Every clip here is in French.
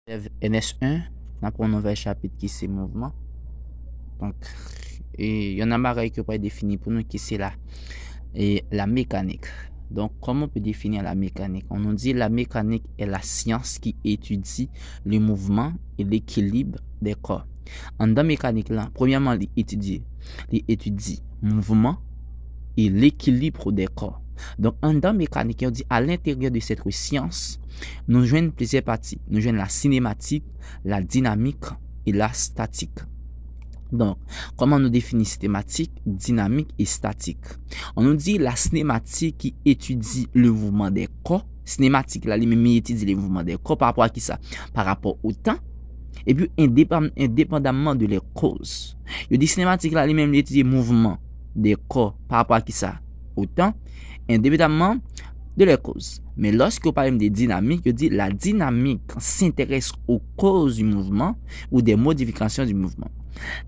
NS1, on apprend un nouvel chapitre qui c'est mouvement. Donc, il y en a marre qui peut définir pour nous qui c'est là. Et la mécanique. Donc, comment on peut définir la mécanique? On nous dit la mécanique est la science qui étudie le mouvement et l'équilibre des corps. En dans mécanique là, premièrement, il étudie mouvement et l'équilibre des corps. Donc, en dans mécanique, on dit à l'intérieur de cette science, nous joignons plusieurs parties. Nous joignons la cinématique, la dynamique et la statique. Donc, comment nous définissons cinématique, dynamique et statique? On nous dit la cinématique qui étudie le mouvement des corps. Cinématique, là, lui-même étudie le mouvement des corps par rapport à qui ça? Par rapport au temps. Et puis, indépendamment de les causes. Il dit cinématique, là, lui-même étudie le mouvement des corps par rapport à qui ça? Au temps. Indépendamment de les causes. Mais lorsque vous parlez de dynamique, je dis la dynamique s'intéresse aux causes du mouvement ou des modifications du mouvement.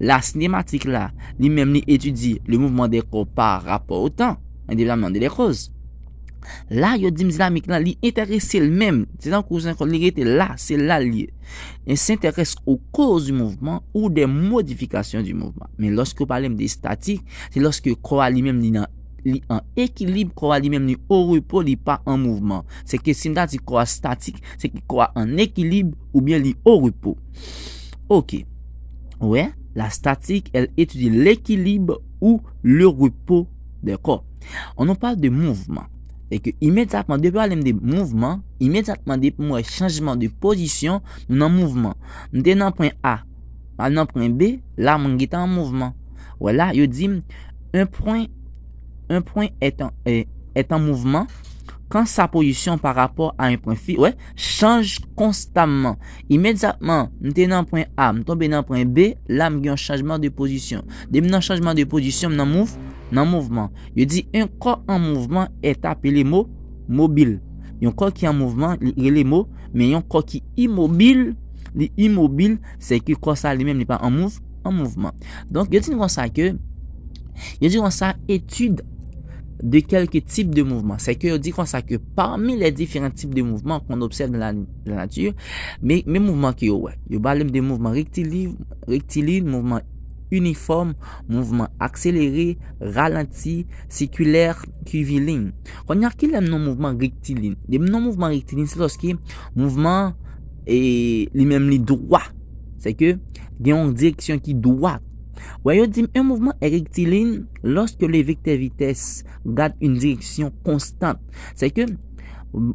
La cinématique là, lui-même étudie le mouvement des corps par rapport au temps, indépendamment de les causes. Là, il dit dynamique là, lui intéresse le même. C'est dans cousin qu'on était là, c'est là lié. Il s'intéresse aux causes du mouvement ou des modifications du mouvement. Mais lorsque vous parlez de statique, c'est lorsque corps lui-même li en équilibre, quoi lui même au repos, li pas en mouvement. C'est que si on dit quoi statique, c'est que quoi en équilibre ou bien li au repos. OK. Ouais, la statique, elle étudie l'équilibre ou le repos des corps. On nous parle de mouvement. Et que immédiatement, depuis parler de mouvement, immédiatement depuis moi changement de position, nous en mouvement. Nous sommes dans point A, dans point B, là mon est en mouvement. Voilà, je dis un point est en mouvement quand sa position par rapport à un point change constamment. Immédiatement, nous sommes dans point A, nous tombons dans point B, là, nous avons un changement de position. Dès que nous changement de position, nous avons mouvement. Je dis un corps en mouvement est appelé mobile. Un corps qui est en mouvement, il est mot, mais un corps qui est immobile, c'est que le corps ça lui-même n'est pas en mouvement. Donc, je dis comme ça que étude de quelques types de mouvements. C'est que je dis comme ça que parmi les différents types de mouvements qu'on observe dans la nature, mais mouvements qui il parle de mouvements rectilignes, mouvements uniformes, mouvements accélérés, ralentis, circulaires, curviligne. Quand il y a qui l'aime non mouvement rectiligne. Les non mouvements rectilignes, c'est lorsque mouvement et lui-même les droit. C'est que il y a une direction qui droite. Ouais, dit un mouvement est rectiligne lorsque le vecteur vitesse garde une direction constante. C'est que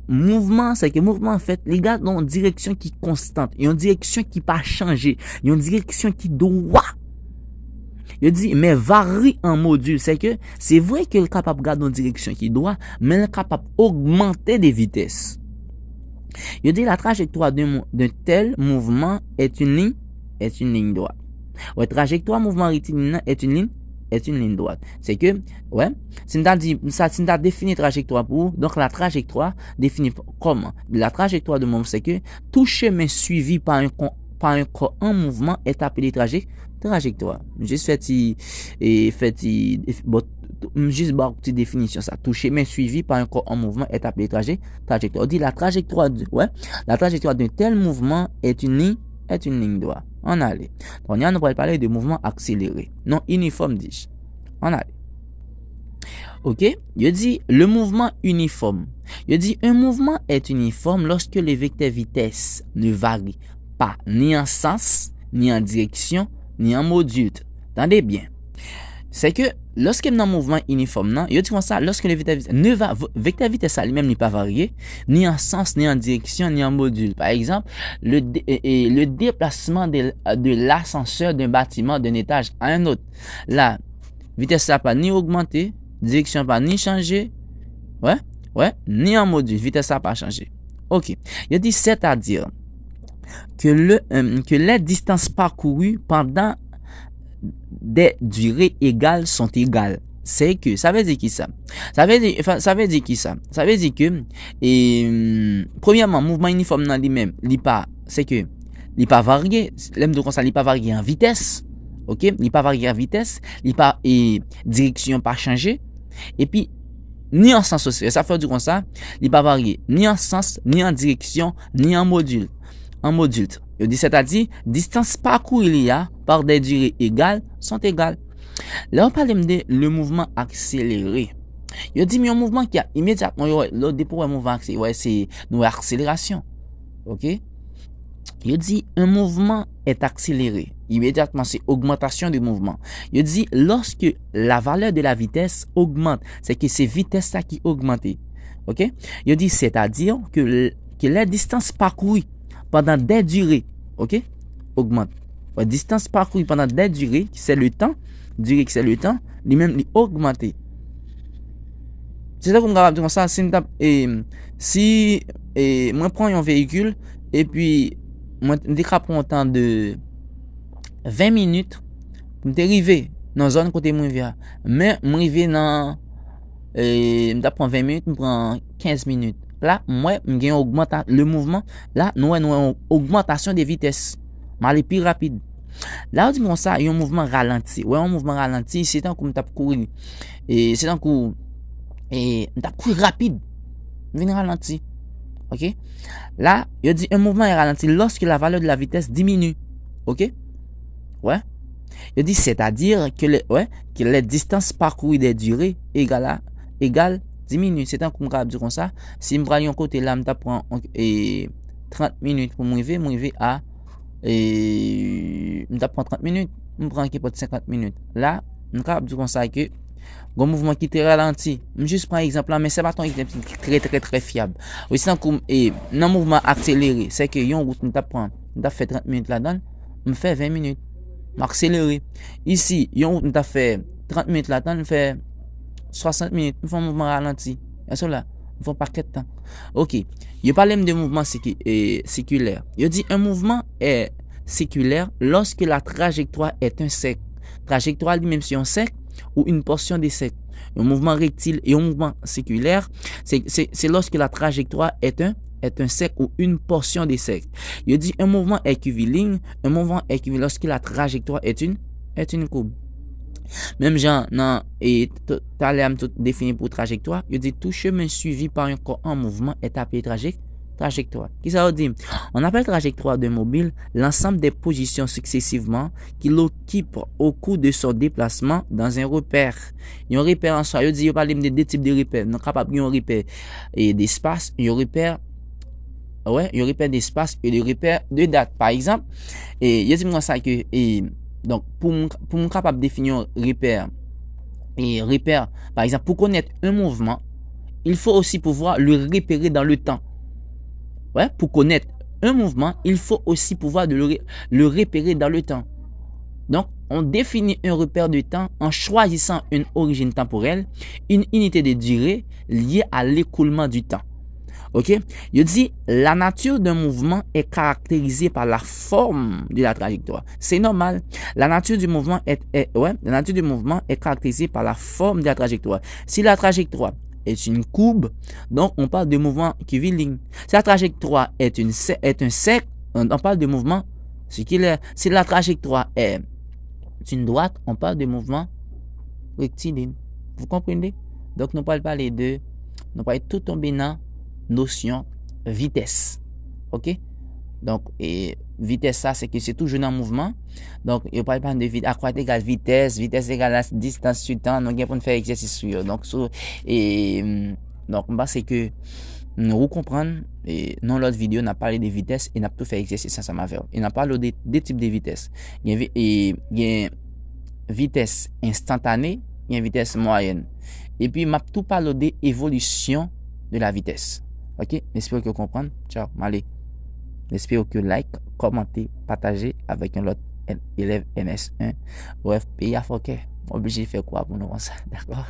mouvement en fait, il garde une direction qui est constante, une direction qui pas changer, une direction qui doit. Je dis mais varie en module, c'est que c'est vrai qu'il est capable de garder une direction qui doit, mais il est capable d'augmenter des vitesses. Je dis la trajectoire d'un tel mouvement est une ligne droite. Ouais, trajectoire mouvement rectiligne est une ligne droite. C'est que si on a défini trajectoire pour, donc la trajectoire définie comment? La trajectoire de mouvement, c'est que tout chemin suivi par un corps en mouvement est appelé trajectoire. Juste juste petite définition ça. Tout chemin suivi par un corps en mouvement est appelé trajectoire. On dit la trajectoire d'un tel mouvement est une ligne droite. On allait. On y a nous parler de mouvement accéléré, non uniforme dis. On allait. OK, je dis le mouvement uniforme. Je dis un mouvement est uniforme lorsque le vecteur vitesse ne varie pas ni en sens, ni en direction, ni en module. Attendez bien. C'est que lorsque dans un mouvement uniforme, je dis comme ça, lorsque le vecteur vitesse lui-même n'est pas varié, ni en sens, ni en direction, ni en module. Par exemple, le déplacement de l'ascenseur d'un bâtiment d'un étage à un autre. Là, vitesse ça pas ni augmenté, direction pas ni changé, ni en module, vitesse ça pas changé. OK. Je dis c'est-à-dire que les distances parcourues pendant des durées égales sont égales. C'est que ça veut dire qui ça? Ça veut dire qui ça? Ça veut dire que premièrement mouvement uniforme dans lui-même, il pas varié, l'aime de comme ça, il pas varié en vitesse. OK, il pas varié en vitesse, il pas direction pas changé et puis ni en sens aussi. Ça fait du comme ça, il pas varié ni en sens, ni en direction, ni en module. en module. Yo dit c'est-à-dire distance parcourue il y a par des durées égales sont égales. Là on parle de le mouvement accéléré. Yo dit mais un mouvement qui a immédiatement l'autre pour un mouvement accéléré, ouais c'est une accélération. OK? Yo dit un mouvement est accéléré. Immédiatement c'est augmentation du mouvement. Yo dit lorsque la valeur de la vitesse augmente, c'est que c'est vitesse ça qui augmente. OK? Yo dit c'est-à-dire que la distance parcourue pendant des durées, OK, augmente. La distance parcourue pendant des durées, qui c'est le temps, durée qui c'est le temps, lui-même lui augmente. C'est ça qu'on va dire comme ça. Si moi prends un véhicule et puis moi décrape un temps de 20 minutes pour m'arriver dans zone côté moi via, mais m'arriver dans me prend 20 minutes, me prend 15 minutes. Là, moi, je augmente le mouvement. Là, nous avons une augmentation de vitesse. Mais elle est plus rapide. Là, on dit comme ça, il y a un mouvement ralenti. Ouais, un mouvement ralenti, c'est un coup de courir. Et c'est un coup de courir rapide. Venir ralenti. OK? Là, il dit un mouvement est ralenti lorsque la valeur de la vitesse diminue. OK? Ouais. Il dit c'est-à-dire que les distances parcourues des durées égale diminue. C'est un coup de dire comme ça. Si je prends un côté là, je prends 30 minutes pour m'arriver à je prends 30 minutes, je prends 50 minutes. Là, je peux dire comme ça que le mouvement qui est ralenti. Je juste prends un exemple là, mais c'est pas un exemple très fiable. Aussi, dans le mouvement accéléré, c'est que une route, je fait 30 minutes là-dedans, je fais 20 minutes. Accéléré. Ici, on a fait 30 minutes là-dedans, on fait 60 minutes, on fait un mouvement ralenti. Et ça là, on fait un paquet de temps. OK. Je parle de mouvement séculaire. Je dis un mouvement est séculaire lorsque la trajectoire est un cercle. Trajectoire lui-même c'est un cercle ou une portion de cercle. Un mouvement rectile et un mouvement séculaire, c'est lorsque la trajectoire est un cercle ou une portion de cercle. Je dis un mouvement est curviligne, un mouvement est curviligne lorsque la trajectoire est une courbe. Même genre, et tout à l'heure, tout défini pour trajectoire, je dis tout chemin suivi par un corps en mouvement est appelé trajectoire. Qu'est-ce que ça veut dire? On appelle trajectoire d'un mobile l'ensemble des positions successivement qu'il occupe au cours de son déplacement dans un repère. Il y a un repère en soi. Je dis, je parle de deux types de repères. Donc, capable un repère d'espace, un repère d'espace et de repère de date. Par exemple, et je dis moi ça que donc pour me capable définir un repère par exemple pour connaître un mouvement, il faut aussi pouvoir le repérer dans le temps. Ouais, pour connaître un mouvement, il faut aussi pouvoir le repérer dans le temps. Donc, on définit un repère de temps en choisissant une origine temporelle, une unité de durée liée à l'écoulement du temps. OK? Je dis, la nature d'un mouvement est caractérisée par la forme de la trajectoire. C'est normal. La nature du mouvement est caractérisée par la forme de la trajectoire. Si la trajectoire est une courbe, donc on parle de mouvement curviligne. Si la trajectoire est un cercle, on parle de mouvement circulaire. Si la trajectoire est une droite, on parle de mouvement rectiligne. Vous comprenez? Donc, nous parlons tout tomber dans notion vitesse. OK? Donc, vitesse, ça, c'est que c'est toujours un mouvement. Donc, il ne parle pas de vitesse. À quoi égale vitesse égale la distance sur temps. Donc, il faut faire exercice sur. Donc, c'est que nous comprendre. Et dans l'autre vidéo, on a parlé de vitesse et on a tout fait exercice ensemble avec. Et on a parlé de deux types de vitesse. Il y a vitesse instantanée, il y a vitesse moyenne. Et puis, on a tout parlé de l'évolution de la vitesse. OK? J'espère que vous comprenez. Ciao. Allez. J'espère que like, commentez, partagez avec un autre élève MS1. Bref, pays à Fouquet. Obligé de faire quoi pour nous comme ça. D'accord?